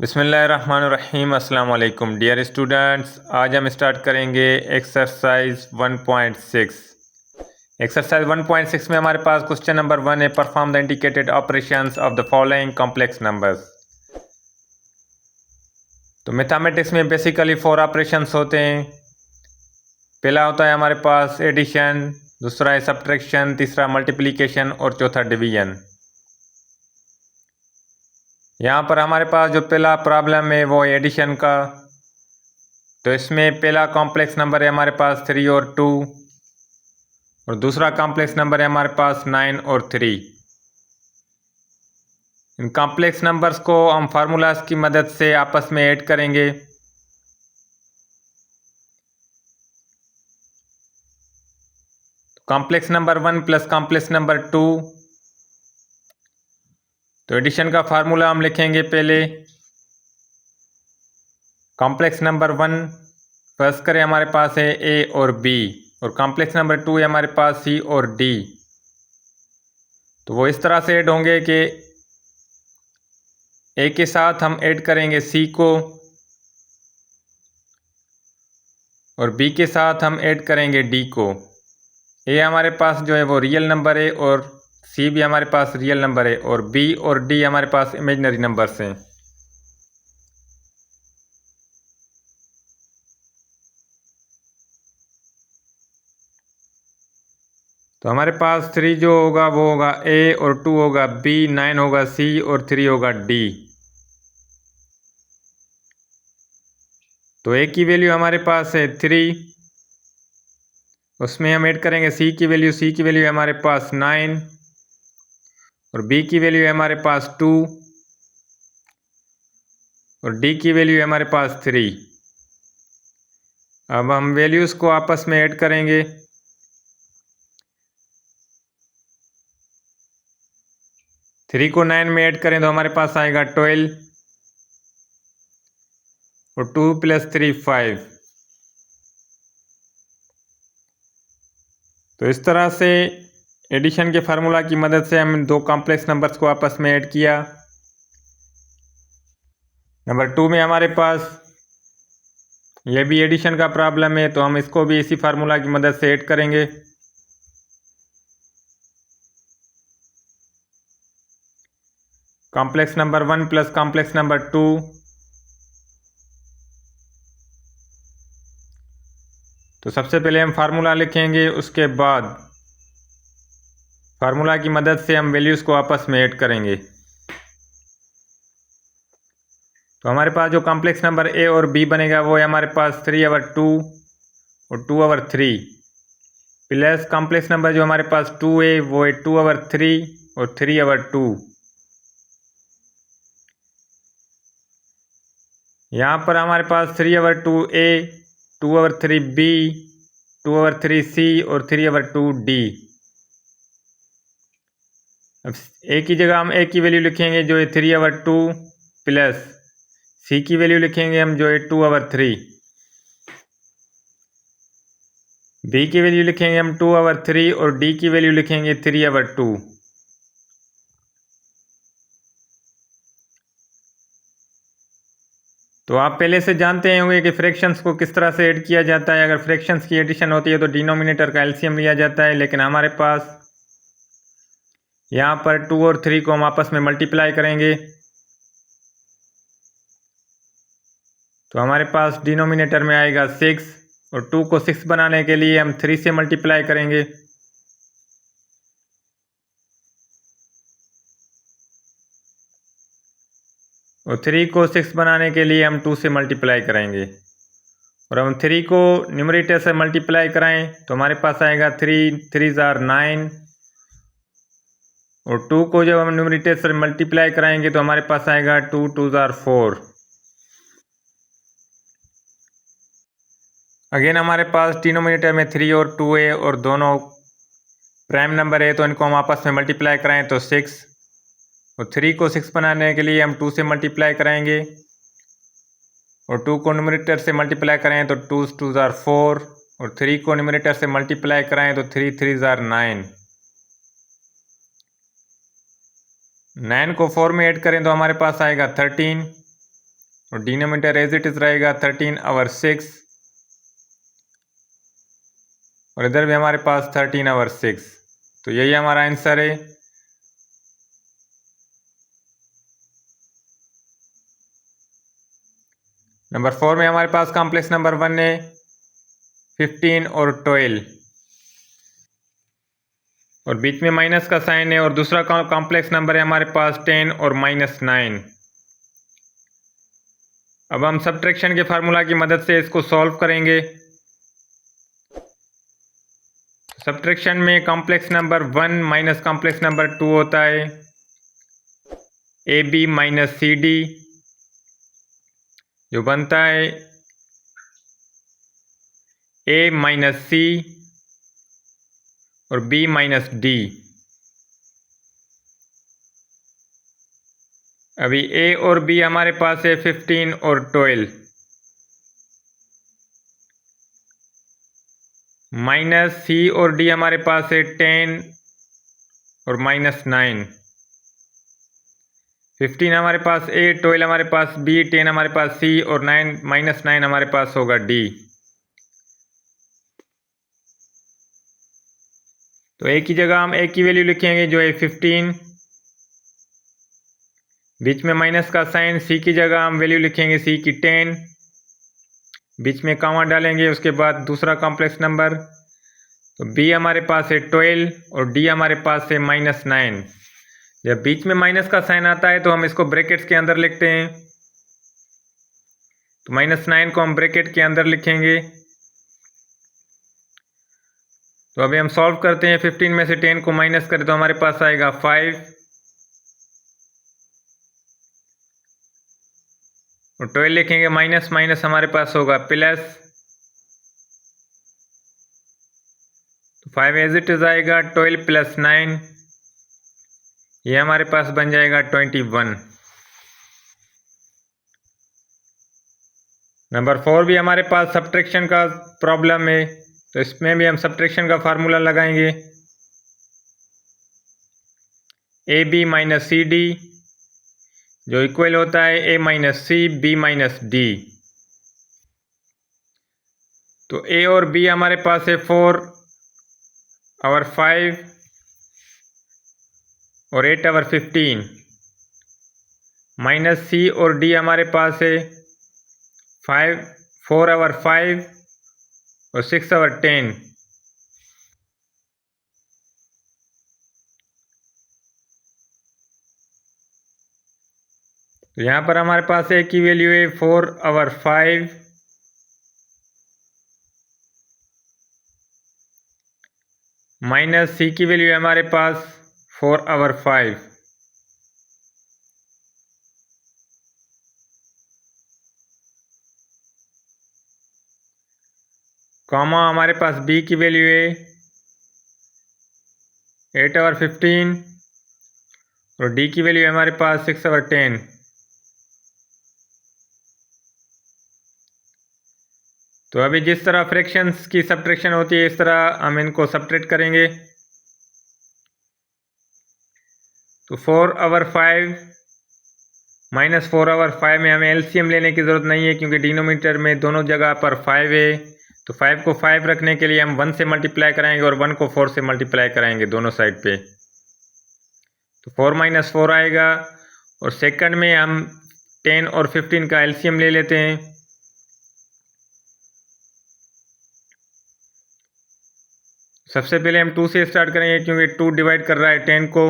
बिस्मिल्लाहिर्रहमानिर्रहीम। अस्सलाम वालेकुम डियर स्टूडेंट्स। आज हम स्टार्ट करेंगे एक्सरसाइज 1.6। एक्सरसाइज 1.6 में हमारे पास क्वेश्चन नंबर 1 है, perform the indicated operations of the following complex numbers. तो मैथमेटिक्स में बेसिकली 4 ऑपरेशंस होते हैं। पहला होता है हमारे पास एडिशन, दूसरा है सब्ट्रैक्शन, तीसरा मल्टीप्लिकेशन और चौथा डिवीजन। यहाँ पर हमारे पास जो पहला प्रॉब्लम है वो एडिशन का। तो इसमें पहला कॉम्प्लेक्स नंबर है हमारे पास 3 और 2 और दूसरा कॉम्प्लेक्स नंबर है हमारे पास 9 और 3। इन कॉम्प्लेक्स नंबर्स को हम फार्मूलाज की मदद से आपस में ऐड करेंगे। Complex number 1 plus complex number 2। तो एडिशन का फार्मूला हम लिखेंगे पहले। कॉम्प्लेक्स नंबर 1 फर्स्ट करें हमारे पास है ए और बी, और कॉम्प्लेक्स नंबर 2 है हमारे पास सी और डी। तो वो इस तरह से ऐड होंगे कि ए के साथ हम ऐड करेंगे सी को और बी के साथ हम ऐड करेंगे डी को। ए हमारे पास जो है वो रियल नंबर है और सी भी हमारे पास रियल नंबर है, और बी और डी हमारे पास इमेजिनरी नंबर्स हैं। तो हमारे पास 3 जो होगा वो होगा ए और 2 होगा बी, 9 होगा सी और 3 होगा डी। तो ए की वैल्यू हमारे पास है 3, उसमें हम ऐड करेंगे सी की वैल्यू। सी की वैल्यू है हमारे पास 9 और बी की वैल्यू है हमारे पास 2 और डी की वैल्यू है हमारे पास 3। अब हम वैल्यूज़ को आपस में ऐड करेंगे। 3 को 9 में ऐड करें तो हमारे पास आएगा 12 और 2 + 3 5। तो इस तरह से एडिशन के फार्मूला की मदद से हम दो कॉम्प्लेक्स नंबर्स को आपस में ऐड किया। नंबर 2 में हमारे पास ये भी एडिशन का प्रॉब्लम है, तो हम इसको भी इसी फार्मूला की मदद से ऐड करेंगे। Complex number 1 plus complex number 2। तो सबसे पहले हम फार्मूला लिखेंगे, उसके बाद फार्मूला की मदद से हम वैल्यूज़ को आपस में ऐड करेंगे। तो हमारे पास जो कॉम्प्लेक्स नंबर ए और बी बनेगा वो है हमारे पास 3/2 और 2/3 प्लस कॉम्प्लेक्स नंबर जो हमारे पास 2 है वो है 2/3 और 3/2। यहाँ पर हमारे पास 3/2 ए, 2/3 बी, 2/3 सी और 3/2 डी। अब ए की जगह हम ए की वैल्यू लिखेंगे जो है 3/2 प्लस सी की वैल्यू लिखेंगे हम जो है 2/3। बी की वैल्यू लिखेंगे हम 2/3 और डी की वैल्यू लिखेंगे 3/2। तो आप पहले से जानते होंगे कि फ्रैक्शंस को किस तरह से ऐड किया जाता है। अगर फ्रैक्शंस की एडिशन होती है तो डिनोमिनेटर का एलसीएम लिया जाता है, लेकिन हमारे पास यहाँ पर 2 और 3 को हम आपस में मल्टीप्लाई करेंगे। तो हमारे पास डिनोमिनेटर में आएगा 6 और 2 को 6 बनाने के लिए हम 3 से मल्टीप्लाई करेंगे। और 3 को 6 बनाने के लिए हम 2 से मल्टीप्लाई करेंगे। और हम 3 को न्यूमरेटर से मल्टीप्लाई कराएं तो हमारे पास आएगा 3 3 * 9 और 2 को जब हम न्यूमरेटर से मल्टीप्लाई कराएंगे तो हमारे पास आएगा 2 2 * 4। अगेन हमारे पास डिनोमिनेटर में 3 और 2 है और दोनों प्राइम नंबर है, तो इनको हम आपस में मल्टीप्लाई कराएं तो 6। और 3 को 6 बनाने के लिए हम 2 से मल्टीप्लाई कराएंगे और 2 को न्यूमरेटर से मल्टीप्लाई करें तो 2 2 * 4 और 3 को न्यूमरेटर से मल्टीप्लाई कराएं तो 3 3 * 9। 9 को 4 में ऐड करें तो हमारे पास आएगा 13 और डिनोमिनेटर एज इट इज रहेगा 13/6 और इधर भी हमारे पास 13/6। तो यही हमारा आंसर है। नंबर 4 में हमारे पास कॉम्प्लेक्स नंबर 1 है 15 और 12 और बीच में माइनस का साइन है, और दूसरा कॉम्प्लेक्स नंबर है हमारे पास 10 और -9। अब हम सब्ट्रैक्शन के फार्मूला की मदद से इसको सॉल्व करेंगे। सब्ट्रैक्शन में complex number 1 minus complex number 2 होता है AB माइनस CD, जो बनता है A माइनस C और B माइनस D। अभी A और B हमारे पास है 15 और 12, माइनस C और D हमारे पास है 10 और -9। 15 हमारे पास A, 12 हमारे पास B, 10 हमारे पास C और -9 हमारे पास होगा D। तो A की जगह हम A की वैल्यू लिखेंगे जो है 15, बीच में माइनस का साइन। C की जगह हम वैल्यू लिखेंगे C की 10, बीच में कॉमा डालेंगे, उसके बाद दूसरा कॉम्प्लेक्स नंबर। तो B हमारे पास है 12 और D हमारे पास है -9। जब बीच में माइनस का साइन आता है तो हम इसको ब्रैकेट्स के अंदर लिखते हैं। तो -9 को हम ब्रैकेट के अंदर लिखेंगे। तो अभी हम सॉल्व करते हैं। 15 में से 10 को माइनस करें तो हमारे पास आएगा 5 और 12 लिखेंगे, माइनस माइनस हमारे पास होगा प्लस। तो 5 एज इट इज आएगा, 12 + 9 ये हमारे पास बन जाएगा 21। नंबर 4 भी हमारे पास सब्ट्रैक्शन का प्रॉब्लम है, तो इसमें भी हम सब्ट्रैक्शन का फार्मूला लगाएंगे। AB माइनस CD जो इक्वल होता है A minus C B minus D। तो A और B हमारे पास है 4 और 5 और 8 और 15, माइनस C और D हमारे पास है 4 और 5 और 6 और 10। तो यहाँ पर हमारे पास A की वैल्यू है 4 और 5, माइनस C की वैल्यू है हमारे पास 4 और 5। कॉमा हमारे पास B की वैल्यू है 8 और 15 और D की वैल्यू है हमारे पास 6 और 10। तो अभी जिस तरह फ्रैक्शंस की सब्ट्रैक्शन होती है इस तरह हम इनको सब्ट्रैक्ट करेंगे। तो 4 और 5 माइनस 4 और 5 में हमें एलसीएम लेने की ज़रूरत नहीं है क्योंकि डिनोमिनेटर में दोनों जगह पर 5 है। तो 5 को 5 रखने के लिए हम 1 से मल्टीप्लाई कराएंगे और 1 को 4 से मल्टीप्लाई कराएंगे दोनों साइड पे। तो 4 - 4 आएगा और सेकंड में हम 10 और 15 का एलसीएम ले लेते हैं। सबसे पहले हम 2 से स्टार्ट करेंगे क्योंकि 2 डिवाइड कर रहा है 10 को।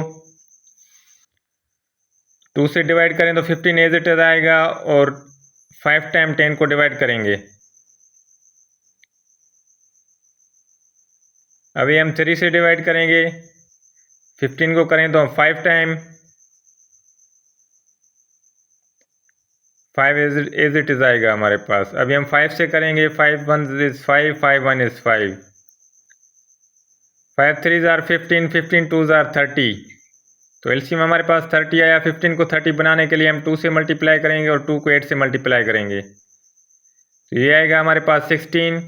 2 से डिवाइड करें तो 15 एज इट इज आएगा और 5 टाइम 10 को डिवाइड करेंगे। अभी हम 3 से डिवाइड करेंगे, 15 को करें तो 5 टाइम 5 एज इट इज आएगा हमारे पास। अभी हम 5 से करेंगे, 5 1 इज 5, 5 1 इज 5, 5 3 आर 15, 15 2 आर 30। तो एलसीएम हमारे पास 30 आया। 15 को 30 बनाने के लिए हम 2 से मल्टीप्लाई करेंगे और 2 को 8 से मल्टीप्लाई करेंगे। तो ये आएगा हमारे पास 16।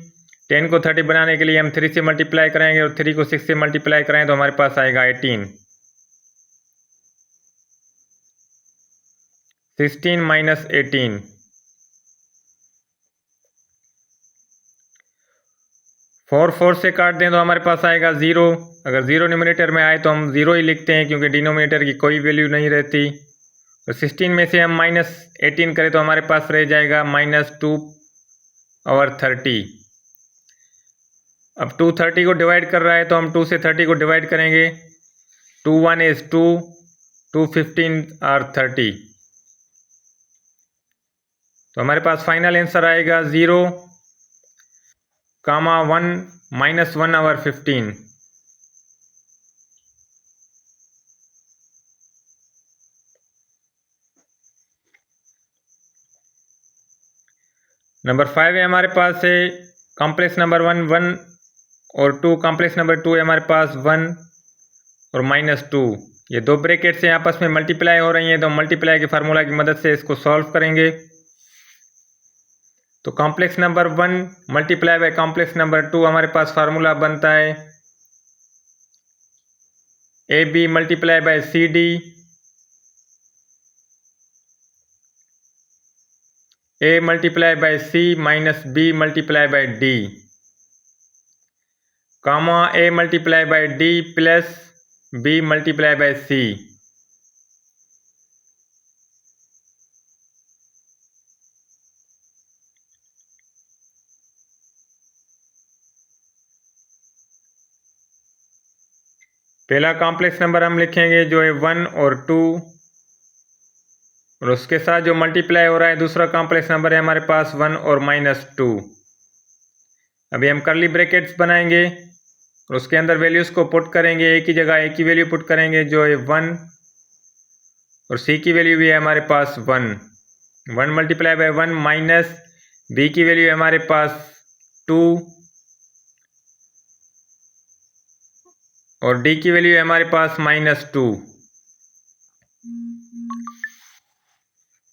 10 को 30 बनाने के लिए हम 3 से मल्टीप्लाई करेंगे और 3 को 6 से मल्टीप्लाई करें तो हमारे पास आएगा 18। 16 - 18 4 से काट दें तो हमारे पास आएगा 0। अगर 0 न्यूमरेटर में आए तो हम 0 ही लिखते हैं क्योंकि डिनोमिनेटर की कोई वैल्यू नहीं रहती। तो 16 में से हम -18 करें तो हमारे पास रह जाएगा -2/30। अब 2 30 को डिवाइड कर रहा है तो हम 2 से 30 को डिवाइड करेंगे। 2 1 is 2, 2 15 और 30। तो हमारे पास फाइनल आंसर आएगा 0, 1 -1/15। नंबर 5 है हमारे पास है कॉम्प्लेक्स नंबर 1 1 और 2, कॉम्प्लेक्स नंबर 2 है हमारे पास 1 और -2। ये दो ब्रैकेट से आपस में मल्टीप्लाई हो रही हैं तो मल्टीप्लाई के फार्मूला की मदद से इसको सॉल्व करेंगे। तो complex number 1 multiply by complex number 2 हमारे पास फार्मूला बनता है AB multiply by CD, A multiply by C minus B multiply by D, comma A multiply by D plus B multiply by C। पहला complex number हम लिखेंगे जो है 1 और 2, और उसके साथ जो मल्टीप्लाई हो रहा है दूसरा कॉम्प्लेक्स नंबर है हमारे पास 1 और -2। अभी हम कर्ली ब्रैकेट्स बनाएंगे और उसके अंदर वैल्यूज को पुट करेंगे। एक ही जगह एक ही वैल्यू पुट करेंगे जो है 1, और C की वैल्यू भी है हमारे पास 1। 1 मल्टीप्लाई बाय 1 माइनस B की वैल्यू है हमारे पास 2 और D की वैल्यू है हमारे पास -2।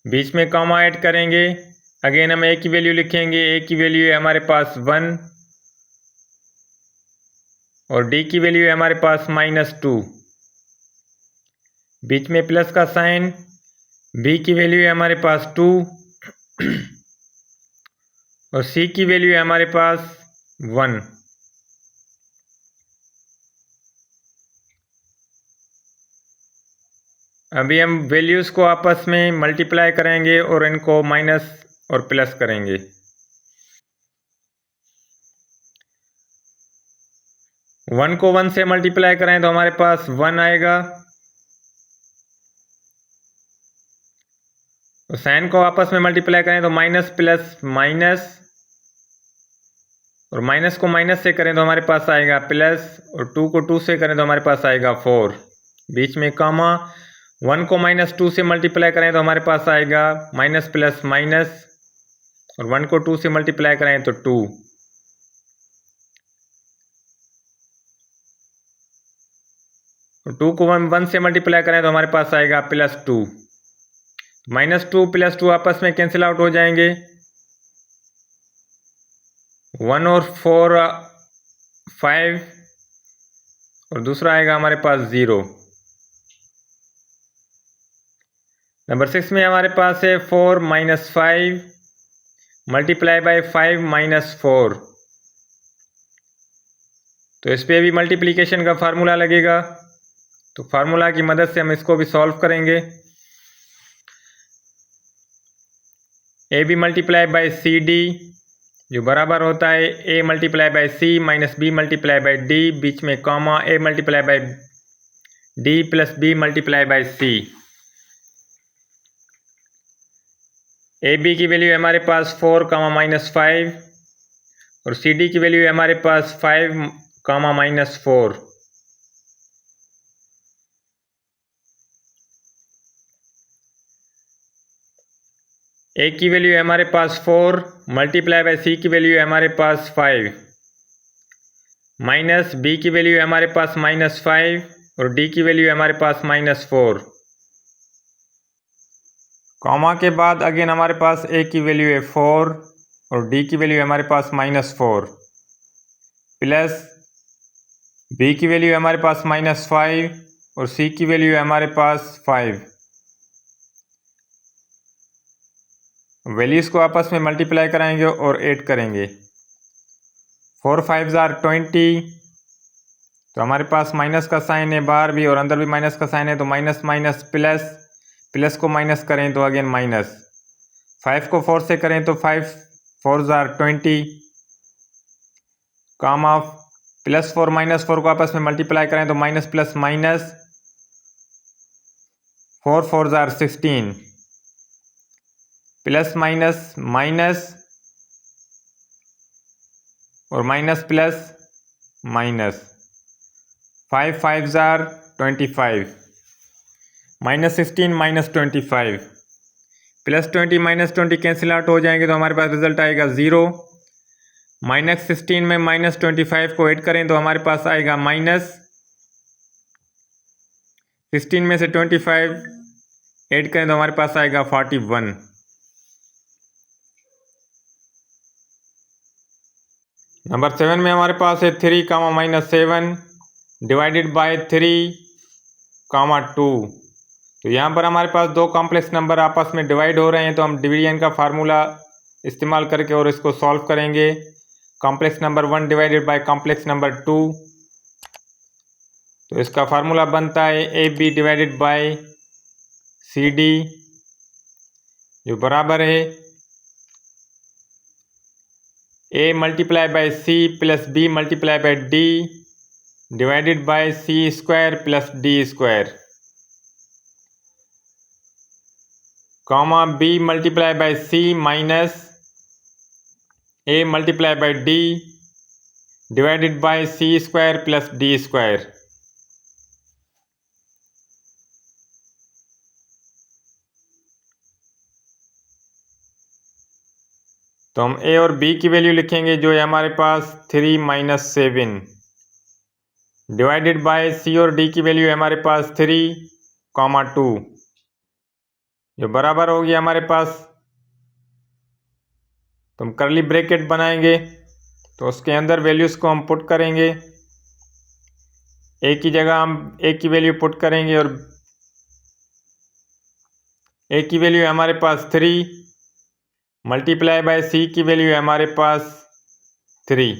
बीच में कॉमा ऐड करेंगे। अगेन हम A की वैल्यू लिखेंगे। A की वैल्यू है हमारे पास 1 और D की वैल्यू है हमारे पास -2। बीच में प्लस का साइन। B की वैल्यू है हमारे पास 2 और C की वैल्यू है हमारे पास 1। अभी हम वैल्यूज को आपस में मल्टीप्लाई करेंगे और इनको माइनस और प्लस करेंगे। वन को 1 से मल्टीप्लाई करें तो हमारे पास 1 आएगा, तो साइन को आपस में मल्टीप्लाई करें तो माइनस प्लस माइनस, और माइनस को माइनस से करें तो हमारे पास आएगा प्लस, और 2 को 2 से करें तो हमारे पास आएगा 4। बीच में कॉमा। 1 को -2 से मल्टीप्लाई करें तो हमारे पास आएगा माइनस प्लस माइनस, और 1 को 2 से मल्टीप्लाई करें तो 2। और 2 को 1 से मल्टीप्लाई करें तो हमारे पास आएगा +2। -2 +2 आपस में कैंसिल आउट हो जाएंगे। 1 और 4 5, और दूसरा आएगा हमारे पास 0। नंबर 6 में हमारे पास है 4 - 5 मल्टीप्लाई बाय 5 - 4। तो इस पर भी मल्टीप्लिकेशन का फार्मूला लगेगा, तो फार्मूला की मदद से हम इसको भी सॉल्व करेंगे। A B multiply by C D जो बराबर होता है A multiply by C minus B multiply by D, बीच में comma A multiply by D plus B multiply by C। A B की वैल्यू है हमारे पास 4 -5, और सी डी की वैल्यू है हमारे पास 5 -4। ए की वैल्यू है हमारे पास 4 मल्टीप्लाई बाय सी की वैल्यू है हमारे पास 5, माइनस बी की वैल्यू है हमारे पास -5, और डी की वैल्यू है हमारे पास -4। कॉमा के बाद अगेन हमारे पास ए की वैल्यू है 4 और डी की वैल्यू है हमारे पास -4, प्लस बी की वैल्यू है हमारे पास -5 और सी की वैल्यू है हमारे पास 5। वैल्यूज़ को आपस में मल्टीप्लाई कराएंगे और ऐड करेंगे। 4 5 जार 20, तो हमारे पास माइनस का साइन है बाहर भी और अंदर भी माइनस का साइन है, तो माइनस माइनस प्लस, प्लस को माइनस करें तो अगेन माइनस। 5 को 4 से करें तो 5 4 जार 20, कामा प्लस 4 माइनस 4 को आपस में मल्टीप्लाई करें तो माइनस प्लस माइनस, 4 4 जार 16, प्लस माइनस माइनस और माइनस प्लस माइनस, 5 5 जार 25, minus 16 minus 25, plus 20 minus 20 cancel out हो जाएंगे तो हमारे पास रिजल्ट आएगा 0। माइनस 16 में माइनस 25 को ऐड करें तो हमारे पास आएगा माइनस 16 में से 25 ऐड करें तो हमारे पास आएगा 41। नंबर 7 में हमारे पास है 3 कामा माइनस 7 डिवाइडेड बाय 3 कामा 2। तो यहाँ पर हमारे पास दो कॉम्प्लेक्स नंबर आपस में डिवाइड हो रहे हैं, तो हम डिवीजन का फार्मूला इस्तेमाल करके और इसको सॉल्व करेंगे। Complex number 1 divided by complex number 2, तो इसका फार्मूला बनता है A B divided by C D, जो बराबर है A multiply by C plus B multiply by D divided by C square plus D square, comma B multiply by C minus A multiply by D divided by C square plus D square. तो हम ए और B की value लिखेंगे, जो है हमारे पास 3 minus 7 divided by सी और D की वैल्यू है हमारे पास 3 कॉमा 2, जो बराबर होगी हमारे पास। तो हम करली ब्रैकेट बनाएंगे, तो उसके अंदर वैल्यूज़ को हम पुट करेंगे। ए की जगह हम ए की वैल्यू पुट करेंगे और ए की वैल्यू है हमारे पास 3 मल्टीप्लाई बाय सी की वैल्यू है हमारे पास 3,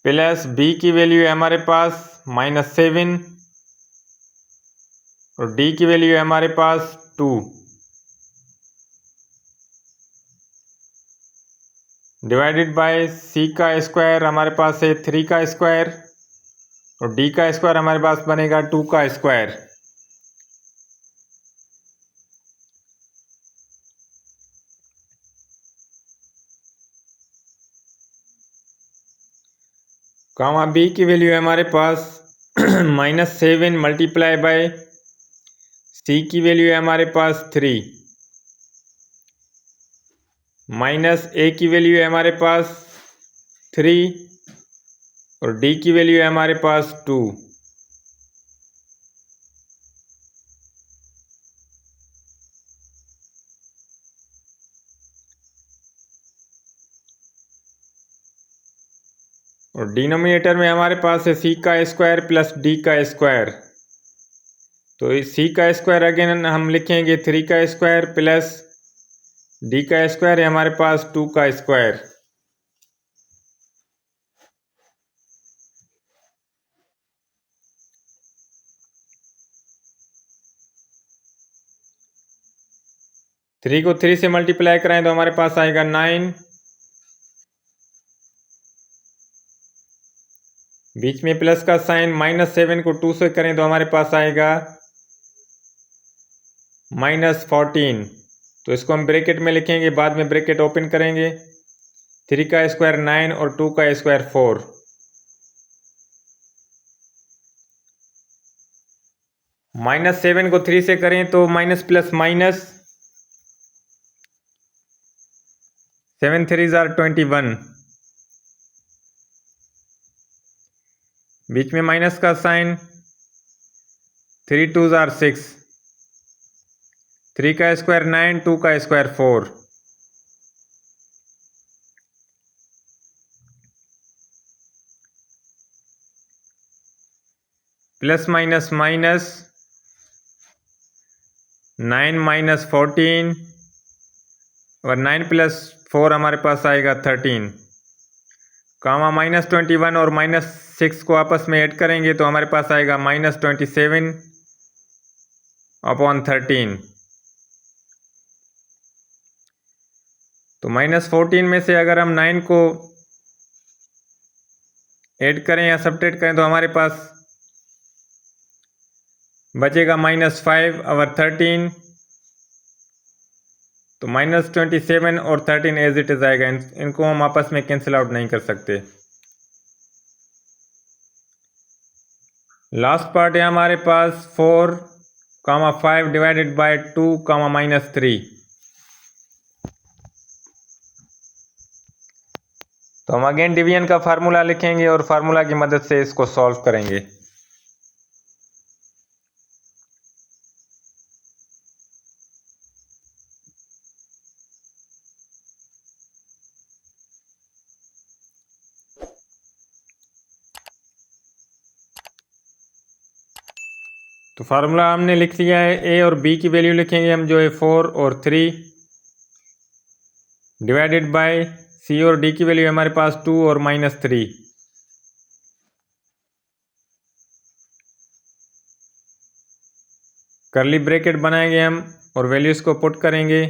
प्लस बी की वैल्यू है हमारे पास माइनस 7 और डी की वैल्यू है हमारे पास 2 डिवाइडेड बाय सी का स्क्वायर हमारे पास है 3 का स्क्वायर और डी का स्क्वायर हमारे पास बनेगा 2 का स्क्वायर। कामा बी की वैल्यू है हमारे पास माइनस 7 मल्टीप्लाई बाय सी की वैल्यू है हमारे पास 3 माइनस ए की वैल्यू है हमारे पास 3 और डी की वैल्यू है हमारे पास 2। और डिनोमिनेटर में हमारे पास है सी का स्क्वायर प्लस डी का स्क्वायर, तो इस सी का स्क्वायर अगेन हम लिखेंगे 3 का स्क्वायर प्लस डी का स्क्वायर है हमारे पास 2 का स्क्वायर। थ्री को 3 से मल्टीप्लाई कराएं तो हमारे पास आएगा 9, बीच में प्लस का साइन, माइनस 7 को 2 से करें तो हमारे पास आएगा माइनस 14, तो इसको हम ब्रैकेट में लिखेंगे, बाद में ब्रैकेट ओपन करेंगे। 3 का स्क्वायर 9 और 2 का स्क्वायर 4, माइनस 7 को 3 से करें तो माइनस प्लस माइनस, 7 3 जार 21, बीच में माइनस का साइन, 3 2 जार 6, 3 का स्क्वायर 9 2 का square 4, plus minus minus, 9 minus 14 और 9 प्लस 4 हमारे पास आएगा 13, कामा -21 और -6 को आपस में ऐड करेंगे तो हमारे पास आएगा -27 अपॉन 13। तो -14 में से अगर हम 9 को ऐड करें या सब्ट्रैक्ट करें तो हमारे पास बचेगा -5 और 13। तो -27 और 13 एज इट इज आएगा, इनको हम आपस में कैंसिल आउट नहीं कर सकते। लास्ट पार्ट है हमारे पास 4, 5 डिवाइडेड बाय 2, -3। तो हम अगेन डिवीजन का फार्मूला लिखेंगे और फार्मूला की मदद से इसको सॉल्व करेंगे। तो फार्मूला हमने लिख लिया है, ए और बी की वैल्यू लिखेंगे हम जो है 4 और 3 डिवाइडेड बाय सी और डी की वैल्यू हमारे पास 2 और -3। कर्ली ब्रैकेट बनाएंगे हम और वैल्यूज को पुट करेंगे।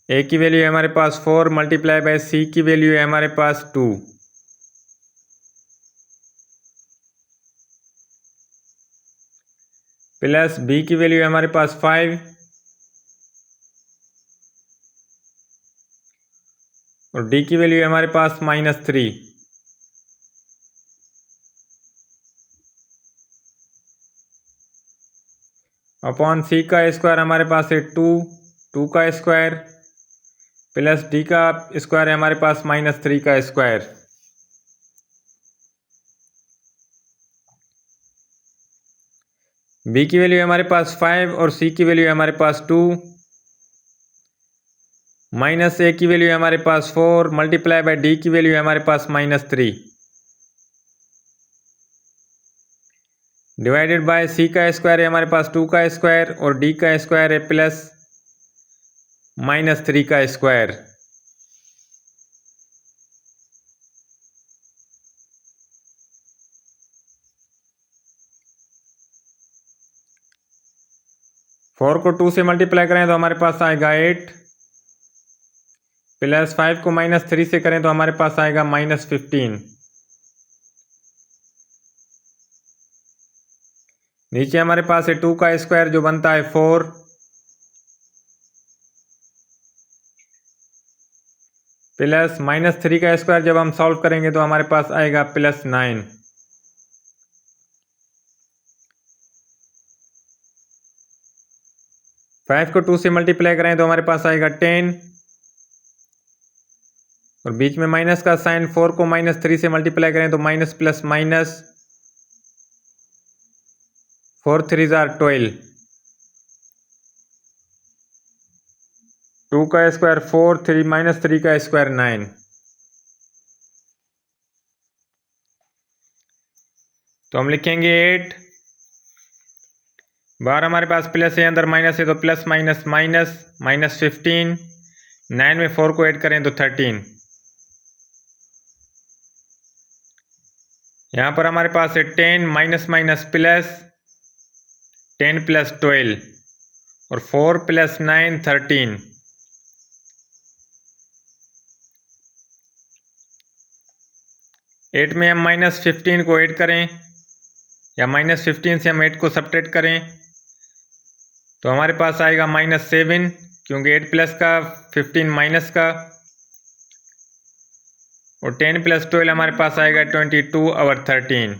ए की वैल्यू है हमारे पास 4 मल्टीप्लाई बाय सी की वैल्यू है हमारे पास 2, प्लस बी की वैल्यू है हमारे पास 5 और डी की वैल्यू है हमारे पास -3। अपॉन सी का स्क्वायर हमारे पास है 2 का स्क्वायर प्लस डी का स्क्वायर है हमारे पास -3 का स्क्वायर। बी की वैल्यू है हमारे पास 5 और सी की वैल्यू है हमारे पास 2, माइनस ए की वैल्यू है हमारे पास 4 मल्टीप्लाई बाय डी की वैल्यू है हमारे पास -3 डिवाइडेड बाय सी का स्क्वायर है हमारे पास 2 का स्क्वायर और डी का स्क्वायर है प्लस -3 का स्क्वायर। फोर को 2 से मल्टीप्लाई करें तो हमारे पास आएगा 8 प्लस 5 को -3 से करें तो हमारे पास आएगा -15। नीचे हमारे पास है 2 का स्क्वायर जो बनता है 4 प्लस -3 का स्क्वायर जब हम सॉल्व करेंगे तो हमारे पास आएगा +9। फाइव को 2 से मल्टीप्लाई करें तो हमारे पास आएगा 10 और बीच में माइनस का साइन, 4 को -3 से मल्टीप्लाई करें तो माइनस प्लस माइनस 4 3 12, 2 का स्क्वायर 4 3 -3 का स्क्वायर 9। तो हम लिखेंगे 8 बाहर हमारे पास प्लस है अंदर माइनस है तो प्लस माइनस माइनस -15, 9 में 4 को ऐड करें तो 13। यहाँ पर हमारे पास है 10 माइनस माइनस प्लस 10 + 12 और 4 + 9 13। एट में हम -15 को ऐड करें या -15 से हम 8 को सब्ट्रैक्ट करें तो हमारे पास आएगा -7 क्योंकि 8 प्लस का 15 माइनस का और 10 + 12 हमारे पास आएगा 22 और 13।